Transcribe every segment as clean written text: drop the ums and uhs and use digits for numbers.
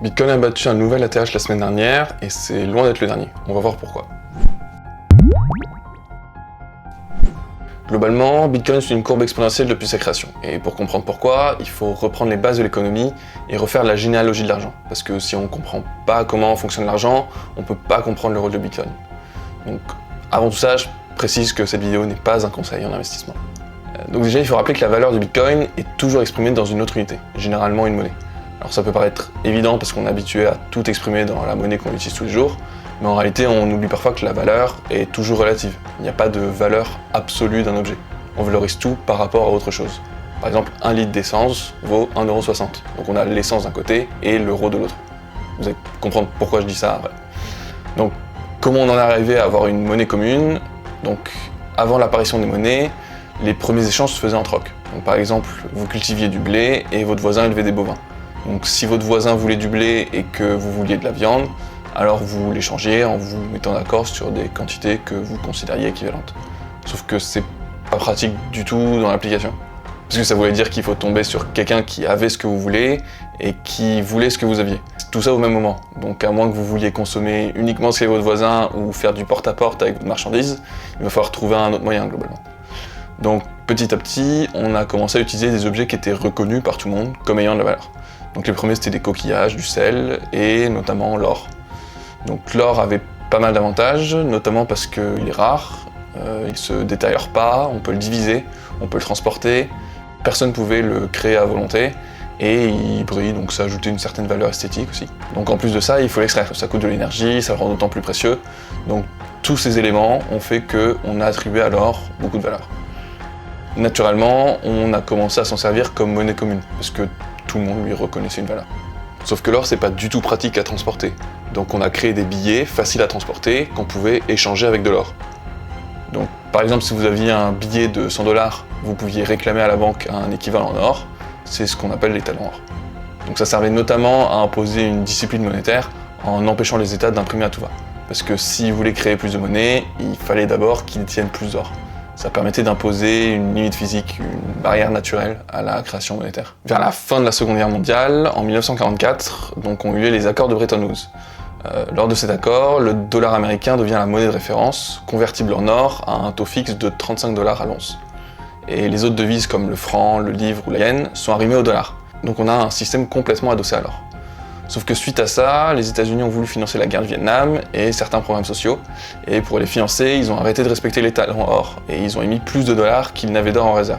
Bitcoin a battu un nouvel ATH la semaine dernière et c'est loin d'être le dernier. On va voir pourquoi. Globalement, Bitcoin suit une courbe exponentielle depuis sa création. Et pour comprendre pourquoi, il faut reprendre les bases de l'économie et refaire la généalogie de l'argent. Parce que si on ne comprend pas comment fonctionne l'argent, on ne peut pas comprendre le rôle de Bitcoin. Donc avant tout ça, je précise que cette vidéo n'est pas un conseil en investissement. Donc déjà, il faut rappeler que la valeur du Bitcoin est toujours exprimée dans une autre unité, généralement une monnaie. Alors ça peut paraître évident parce qu'on est habitué à tout exprimer dans la monnaie qu'on utilise tous les jours, mais en réalité on oublie parfois que la valeur est toujours relative. Il n'y a pas de valeur absolue d'un objet. On valorise tout par rapport à autre chose. Par exemple, 1 litre d'essence vaut 1,60 €. Donc on a l'essence d'un côté et l'euro de l'autre. Vous allez comprendre pourquoi je dis ça après. Donc comment on en est arrivé à avoir une monnaie commune? Donc avant l'apparition des monnaies, les premiers échanges se faisaient en troc. Donc, par exemple, vous cultiviez du blé et votre voisin élevait des bovins. Donc si votre voisin voulait du blé et que vous vouliez de la viande, alors vous l'échangez en vous mettant d'accord sur des quantités que vous considériez équivalentes. Sauf que c'est pas pratique du tout dans l'application. Parce que ça voulait dire qu'il faut tomber sur quelqu'un qui avait ce que vous voulez et qui voulait ce que vous aviez. Tout ça au même moment. Donc à moins que vous vouliez consommer uniquement ce qu'avait votre voisin ou faire du porte-à-porte avec votre marchandise, il va falloir trouver un autre moyen globalement. Donc petit à petit, on a commencé à utiliser des objets qui étaient reconnus par tout le monde comme ayant de la valeur. Donc les premiers c'était des coquillages, du sel et notamment l'or. Donc l'or avait pas mal d'avantages, notamment parce qu'il est rare, il se détériore pas, on peut le diviser, on peut le transporter, personne ne pouvait le créer à volonté et il brille, donc ça ajoutait une certaine valeur esthétique aussi. Donc en plus de ça, il faut l'extraire, ça coûte de l'énergie, ça le rend d'autant plus précieux. Donc tous ces éléments ont fait qu'on a attribué à l'or beaucoup de valeur. Naturellement, on a commencé à s'en servir comme monnaie commune, parce que tout le monde lui reconnaissait une valeur. Sauf que l'or, c'est pas du tout pratique à transporter. Donc on a créé des billets faciles à transporter qu'on pouvait échanger avec de l'or. Donc par exemple, si vous aviez un billet de 100 $, vous pouviez réclamer à la banque un équivalent en or, c'est ce qu'on appelle l'étalon or. Donc ça servait notamment à imposer une discipline monétaire en empêchant les États d'imprimer à tout va. Parce que s'ils voulaient créer plus de monnaie, il fallait d'abord qu'ils détiennent plus d'or. Ça permettait d'imposer une limite physique, une barrière naturelle à la création monétaire. Vers la fin de la Seconde Guerre mondiale, en 1944, donc ont eu lieu les accords de Bretton Woods. Lors de cet accord, le dollar américain devient la monnaie de référence, convertible en or à un taux fixe de 35 $ à l'once. Et les autres devises comme le franc, le livre ou la yen sont arrimées au dollar. Donc on a un système complètement adossé à l'or. Sauf que suite à ça, les États-Unis ont voulu financer la guerre du Vietnam et certains programmes sociaux. Et pour les financer, ils ont arrêté de respecter l'étalon or et ils ont émis plus de dollars qu'ils n'avaient d'or en réserve.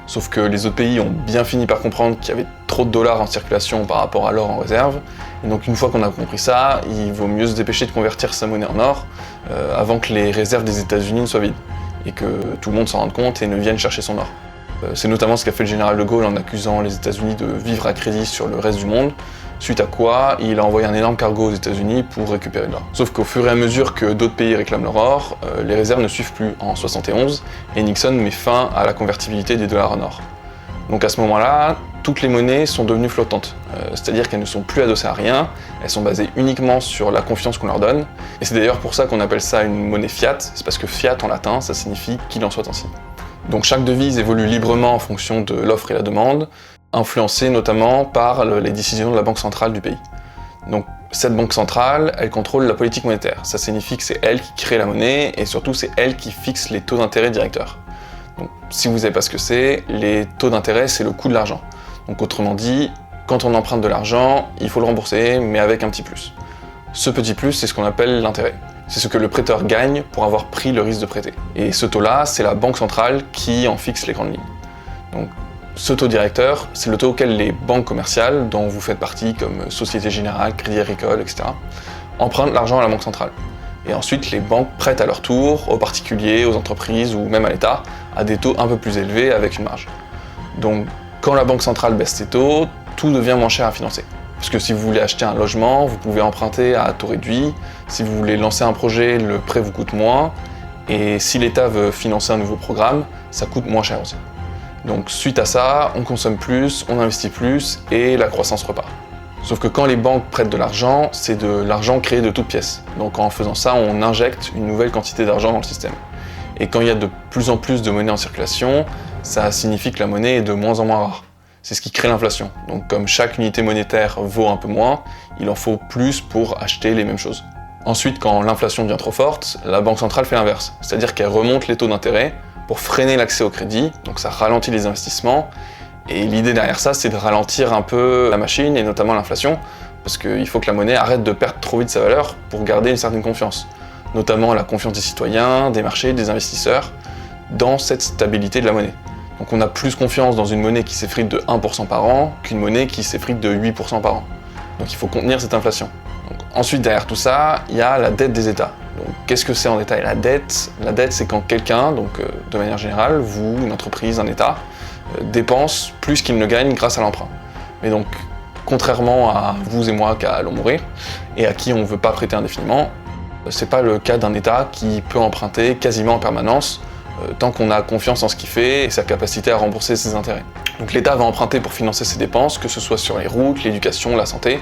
Sauf que les autres pays ont bien fini par comprendre qu'il y avait trop de dollars en circulation par rapport à l'or en réserve. Et donc une fois qu'on a compris ça, il vaut mieux se dépêcher de convertir sa monnaie en or avant que les réserves des États-Unis ne soient vides et que tout le monde s'en rende compte et ne vienne chercher son or. C'est notamment ce qu'a fait le général de Gaulle en accusant les États-Unis de vivre à crédit sur le reste du monde, suite à quoi il a envoyé un énorme cargo aux États-Unis pour récupérer de l'or. Sauf qu'au fur et à mesure que d'autres pays réclament leur or, les réserves ne suivent plus en 71 et Nixon met fin à la convertibilité des dollars en or. Donc à ce moment-là, toutes les monnaies sont devenues flottantes, c'est-à-dire qu'elles ne sont plus adossées à rien, elles sont basées uniquement sur la confiance qu'on leur donne, et c'est d'ailleurs pour ça qu'on appelle ça une monnaie fiat, c'est parce que fiat en latin, ça signifie qu'il en soit ainsi. Donc chaque devise évolue librement en fonction de l'offre et la demande, influencée notamment par les décisions de la banque centrale du pays. Donc cette banque centrale, elle contrôle la politique monétaire. Ça signifie que c'est elle qui crée la monnaie et surtout c'est elle qui fixe les taux d'intérêt directeurs. Donc si vous ne savez pas ce que c'est, les taux d'intérêt c'est le coût de l'argent. Donc autrement dit, quand on emprunte de l'argent, il faut le rembourser mais avec un petit plus. Ce petit plus, c'est ce qu'on appelle l'intérêt. C'est ce que le prêteur gagne pour avoir pris le risque de prêter. Et ce taux-là, c'est la banque centrale qui en fixe les grandes lignes. Donc ce taux directeur, c'est le taux auquel les banques commerciales, dont vous faites partie comme Société Générale, Crédit Agricole, etc., empruntent l'argent à la banque centrale. Et ensuite, les banques prêtent à leur tour aux particuliers, aux entreprises ou même à l'État à des taux un peu plus élevés avec une marge. Donc quand la banque centrale baisse ses taux, tout devient moins cher à financer. Parce que si vous voulez acheter un logement, vous pouvez emprunter à taux réduit. Si vous voulez lancer un projet, le prêt vous coûte moins. Et si l'État veut financer un nouveau programme, ça coûte moins cher aussi. Donc suite à ça, on consomme plus, on investit plus et la croissance repart. Sauf que quand les banques prêtent de l'argent, c'est de l'argent créé de toutes pièces. Donc en faisant ça, on injecte une nouvelle quantité d'argent dans le système. Et quand il y a de plus en plus de monnaie en circulation, ça signifie que la monnaie est de moins en moins rare. C'est ce qui crée l'inflation. Donc comme chaque unité monétaire vaut un peu moins, il en faut plus pour acheter les mêmes choses. Ensuite, quand l'inflation devient trop forte, la Banque centrale fait l'inverse, c'est-à-dire qu'elle remonte les taux d'intérêt pour freiner l'accès au crédit, donc ça ralentit les investissements, et l'idée derrière ça, c'est de ralentir un peu la machine, et notamment l'inflation, parce qu'il faut que la monnaie arrête de perdre trop vite sa valeur pour garder une certaine confiance, notamment la confiance des citoyens, des marchés, des investisseurs, dans cette stabilité de la monnaie. Donc on a plus confiance dans une monnaie qui s'effrite de 1% par an qu'une monnaie qui s'effrite de 8% par an. Donc il faut contenir cette inflation. Ensuite, derrière tout ça, il y a la dette des États. Donc, qu'est-ce que c'est en détail la dette? La dette, c'est quand quelqu'un, de manière générale, vous, une entreprise, un État, dépense plus qu'il ne gagne grâce à l'emprunt. Mais donc, contrairement à vous et moi qui allons mourir, et à qui on ne veut pas prêter indéfiniment, c'est pas le cas d'un État qui peut emprunter quasiment en permanence, tant qu'on a confiance en ce qu'il fait et sa capacité à rembourser ses intérêts. Donc l'État va emprunter pour financer ses dépenses, que ce soit sur les routes, l'éducation, la santé,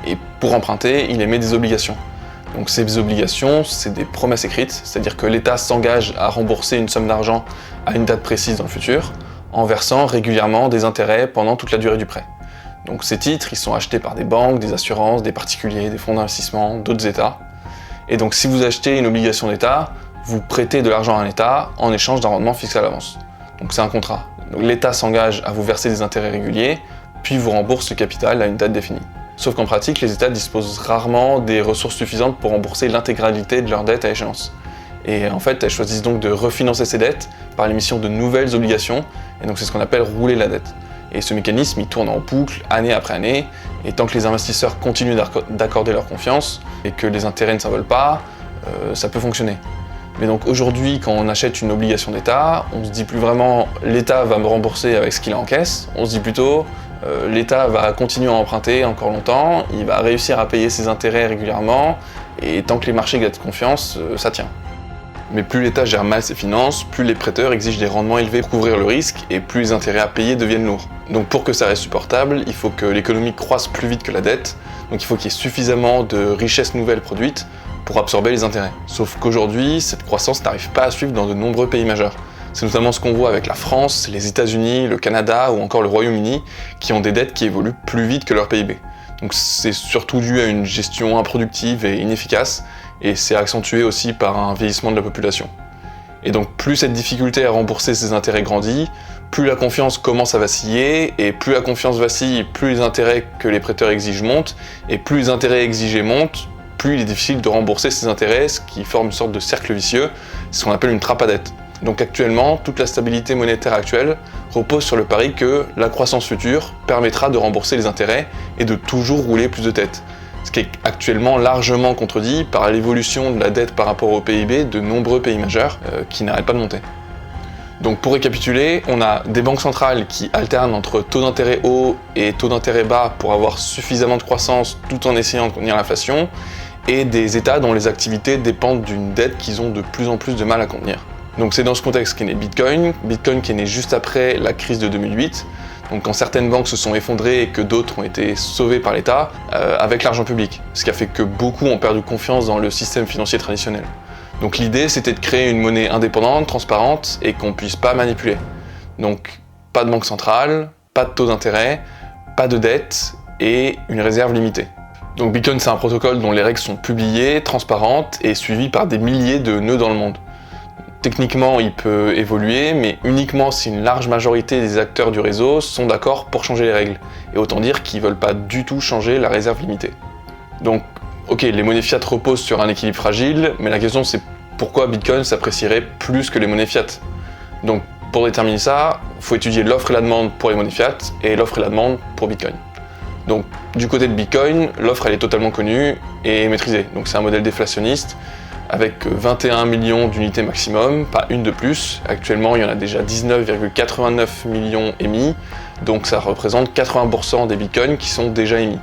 et pour emprunter, il émet des obligations. Donc ces obligations, c'est des promesses écrites, c'est-à-dire que l'État s'engage à rembourser une somme d'argent à une date précise dans le futur, en versant régulièrement des intérêts pendant toute la durée du prêt. Donc ces titres, ils sont achetés par des banques, des assurances, des particuliers, des fonds d'investissement, d'autres États. Et donc si vous achetez une obligation d'État, vous prêtez de l'argent à un État en échange d'un rendement fixé à l'avance. Donc c'est un contrat. Donc l'État s'engage à vous verser des intérêts réguliers, puis vous rembourse le capital à une date définie. Sauf qu'en pratique, les États disposent rarement des ressources suffisantes pour rembourser l'intégralité de leurs dettes à échéance. Et en fait, elles choisissent donc de refinancer ces dettes par l'émission de nouvelles obligations, et donc c'est ce qu'on appelle rouler la dette. Et ce mécanisme, il tourne en boucle, année après année, et tant que les investisseurs continuent d'accorder leur confiance, et que les intérêts ne s'envolent pas, ça peut fonctionner. Mais donc aujourd'hui, quand on achète une obligation d'État, on se dit plus vraiment « l'État va me rembourser avec ce qu'il a en caisse », on se dit plutôt l'État va continuer à emprunter encore longtemps, il va réussir à payer ses intérêts régulièrement, et tant que les marchés gardent confiance, ça tient. Mais plus l'État gère mal ses finances, plus les prêteurs exigent des rendements élevés pour couvrir le risque, et plus les intérêts à payer deviennent lourds. Donc pour que ça reste supportable, il faut que l'économie croisse plus vite que la dette, donc il faut qu'il y ait suffisamment de richesses nouvelles produites pour absorber les intérêts. Sauf qu'aujourd'hui, cette croissance n'arrive pas à suivre dans de nombreux pays majeurs. C'est notamment ce qu'on voit avec la France, les États-Unis, le Canada ou encore le Royaume-Uni, qui ont des dettes qui évoluent plus vite que leur PIB. Donc c'est surtout dû à une gestion improductive et inefficace, et c'est accentué aussi par un vieillissement de la population. Et donc plus cette difficulté à rembourser ses intérêts grandit, plus la confiance commence à vaciller, et plus la confiance vacille, plus les intérêts que les prêteurs exigent montent, et plus les intérêts exigés montent, plus il est difficile de rembourser ces intérêts, ce qui forme une sorte de cercle vicieux, c'est ce qu'on appelle une trappe à dette. Donc actuellement, toute la stabilité monétaire actuelle repose sur le pari que la croissance future permettra de rembourser les intérêts et de toujours rouler plus de dettes. Ce qui est actuellement largement contredit par l'évolution de la dette par rapport au PIB de nombreux pays majeurs qui n'arrêtent pas de monter. Donc pour récapituler, on a des banques centrales qui alternent entre taux d'intérêt haut et taux d'intérêt bas pour avoir suffisamment de croissance tout en essayant de contenir l'inflation, et des États dont les activités dépendent d'une dette qu'ils ont de plus en plus de mal à contenir. Donc c'est dans ce contexte qu'est né Bitcoin qui est né juste après la crise de 2008, donc quand certaines banques se sont effondrées et que d'autres ont été sauvées par l'État avec l'argent public, ce qui a fait que beaucoup ont perdu confiance dans le système financier traditionnel. Donc l'idée c'était de créer une monnaie indépendante, transparente et qu'on puisse pas manipuler. Donc pas de banque centrale, pas de taux d'intérêt, pas de dette et une réserve limitée. Donc Bitcoin c'est un protocole dont les règles sont publiées, transparentes et suivies par des milliers de nœuds dans le monde. Techniquement, il peut évoluer, mais uniquement si une large majorité des acteurs du réseau sont d'accord pour changer les règles. Et autant dire qu'ils ne veulent pas du tout changer la réserve limitée. Donc, ok, les monnaies fiat reposent sur un équilibre fragile, mais la question c'est pourquoi Bitcoin s'apprécierait plus que les monnaies fiat. Donc, pour déterminer ça, il faut étudier l'offre et la demande pour les monnaies fiat et l'offre et la demande pour Bitcoin. Donc, du côté de Bitcoin, l'offre elle est totalement connue et maîtrisée. Donc, c'est un modèle déflationniste avec 21 millions d'unités maximum, pas une de plus. Actuellement, il y en a déjà 19,89 millions émis, donc ça représente 80% des bitcoins qui sont déjà émis.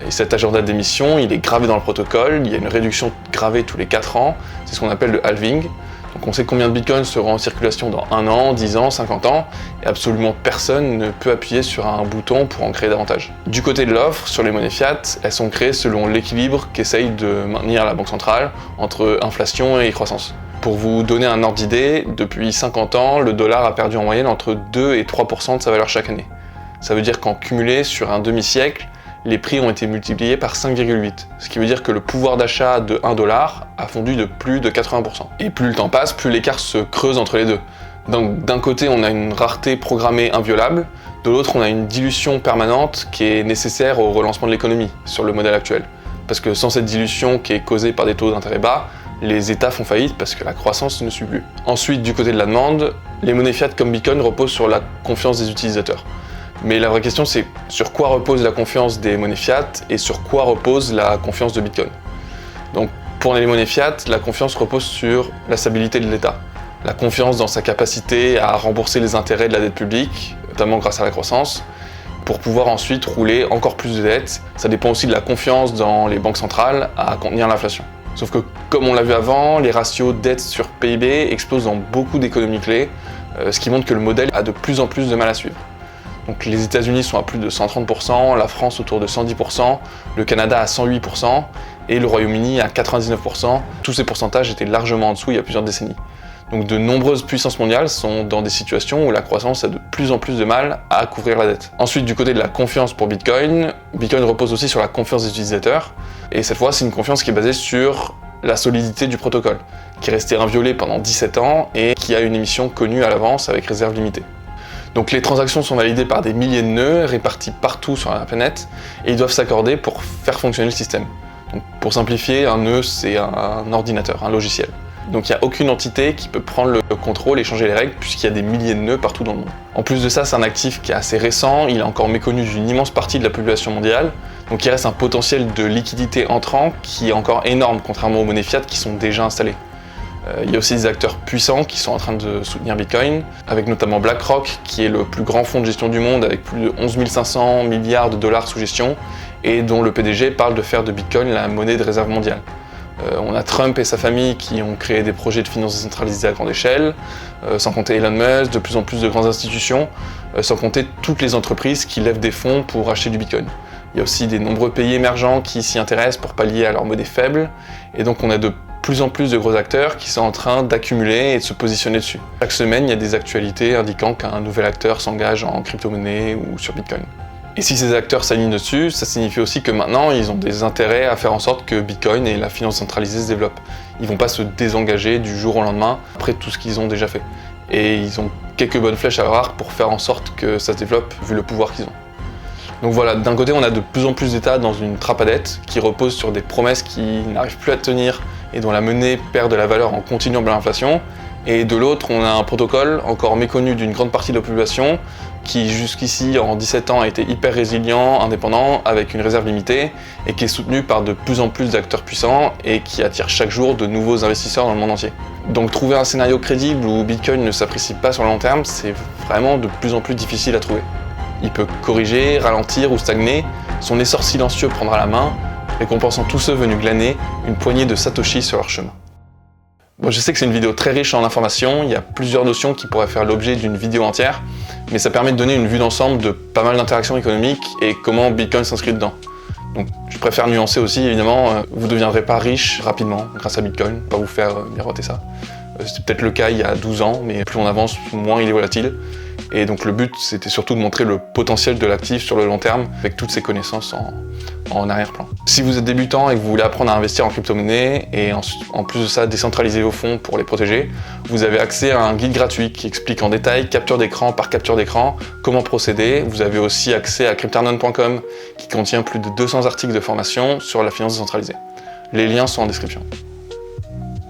Et cet agenda d'émission, il est gravé dans le protocole, il y a une réduction gravée tous les 4 ans, c'est ce qu'on appelle le halving. Donc on sait combien de bitcoins seront en circulation dans 1 an, 10 ans, 50 ans, et absolument personne ne peut appuyer sur un bouton pour en créer davantage. Du côté de l'offre, sur les monnaies fiat, elles sont créées selon l'équilibre qu'essaye de maintenir la Banque centrale entre inflation et croissance. Pour vous donner un ordre d'idée, depuis 50 ans, le dollar a perdu en moyenne entre 2 et 3% de sa valeur chaque année. Ça veut dire qu'en cumulé, sur un demi-siècle, les prix ont été multipliés par 5,8. Ce qui veut dire que le pouvoir d'achat de 1 dollar a fondu de plus de 80%. Et plus le temps passe, plus l'écart se creuse entre les deux. Donc d'un côté, on a une rareté programmée inviolable, de l'autre, on a une dilution permanente qui est nécessaire au relancement de l'économie sur le modèle actuel. Parce que sans cette dilution qui est causée par des taux d'intérêt bas, les États font faillite parce que la croissance ne suit plus. Ensuite, du côté de la demande, les monnaies fiat comme Bitcoin reposent sur la confiance des utilisateurs. Mais la vraie question, c'est sur quoi repose la confiance des monnaies fiat et sur quoi repose la confiance de Bitcoin. Donc pour les monnaies fiat, la confiance repose sur la stabilité de l'État, la confiance dans sa capacité à rembourser les intérêts de la dette publique, notamment grâce à la croissance, pour pouvoir ensuite rouler encore plus de dettes. Ça dépend aussi de la confiance dans les banques centrales à contenir l'inflation. Sauf que, comme on l'a vu avant, les ratios dette sur PIB explosent dans beaucoup d'économies clés, ce qui montre que le modèle a de plus en plus de mal à suivre. Donc les États-Unis sont à plus de 130%, la France autour de 110%, le Canada à 108% et le Royaume-Uni à 99%. Tous ces pourcentages étaient largement en dessous il y a plusieurs décennies. Donc de nombreuses puissances mondiales sont dans des situations où la croissance a de plus en plus de mal à couvrir la dette. Ensuite, du côté de la confiance pour Bitcoin, Bitcoin repose aussi sur la confiance des utilisateurs. Et cette fois, c'est une confiance qui est basée sur la solidité du protocole, qui est resté inviolé pendant 17 ans et qui a une émission connue à l'avance avec réserve limitée. Donc les transactions sont validées par des milliers de nœuds répartis partout sur la planète et ils doivent s'accorder pour faire fonctionner le système. Donc, pour simplifier, un nœud, c'est un ordinateur, un logiciel. Donc il n'y a aucune entité qui peut prendre le contrôle et changer les règles puisqu'il y a des milliers de nœuds partout dans le monde. En plus de ça, c'est un actif qui est assez récent, il est encore méconnu d'une immense partie de la population mondiale, donc il reste un potentiel de liquidité entrant qui est encore énorme contrairement aux monnaies fiat qui sont déjà installées. Il y a aussi des acteurs puissants qui sont en train de soutenir Bitcoin, avec notamment BlackRock, qui est le plus grand fonds de gestion du monde, avec plus de 11 500 milliards de dollars sous gestion, et dont le PDG parle de faire de Bitcoin la monnaie de réserve mondiale. On a Trump et sa famille qui ont créé des projets de finances décentralisées à grande échelle, sans compter Elon Musk, de plus en plus de grandes institutions, sans compter toutes les entreprises qui lèvent des fonds pour acheter du Bitcoin. Il y a aussi des nombreux pays émergents qui s'y intéressent pour pallier à leur monnaie faible, et donc on a de plus en plus de gros acteurs qui sont en train d'accumuler et de se positionner dessus. Chaque semaine, il y a des actualités indiquant qu'un nouvel acteur s'engage en crypto-monnaie ou sur Bitcoin. Et si ces acteurs s'alignent dessus, ça signifie aussi que maintenant, ils ont des intérêts à faire en sorte que Bitcoin et la finance centralisée se développent. Ils vont pas se désengager du jour au lendemain après tout ce qu'ils ont déjà fait. Et ils ont quelques bonnes flèches à leur arc pour faire en sorte que ça se développe vu le pouvoir qu'ils ont. Donc voilà, d'un côté, on a de plus en plus d'États dans une trappe à dette qui repose sur des promesses qui n'arrivent plus à tenir et dont la monnaie perd de la valeur en continuant l'inflation. Et de l'autre, on a un protocole encore méconnu d'une grande partie de la population qui jusqu'ici, en 17 ans, a été hyper résilient, indépendant, avec une réserve limitée et qui est soutenu par de plus en plus d'acteurs puissants et qui attire chaque jour de nouveaux investisseurs dans le monde entier. Donc trouver un scénario crédible où Bitcoin ne s'apprécie pas sur le long terme, c'est vraiment de plus en plus difficile à trouver. Il peut corriger, ralentir ou stagner, son essor silencieux prendra la main, récompensant tous ceux venus glaner une poignée de Satoshi sur leur chemin. Bon, je sais que c'est une vidéo très riche en informations, il y a plusieurs notions qui pourraient faire l'objet d'une vidéo entière, mais ça permet de donner une vue d'ensemble de pas mal d'interactions économiques et comment Bitcoin s'inscrit dedans. Donc je préfère nuancer aussi, évidemment, vous ne deviendrez pas riche rapidement grâce à Bitcoin, pas vous faire miroiter ça. C'était peut-être le cas il y a 12 ans, mais plus on avance, moins il est volatile. Et donc le but, c'était surtout de montrer le potentiel de l'actif sur le long terme, avec toutes ces connaissances en arrière-plan. Si vous êtes débutant et que vous voulez apprendre à investir en crypto-monnaie, et en plus de ça, décentraliser vos fonds pour les protéger, vous avez accès à un guide gratuit qui explique en détail, capture d'écran par capture d'écran, comment procéder. Vous avez aussi accès à cryptarnon.com, qui contient plus de 200 articles de formation sur la finance décentralisée. Les liens sont en description.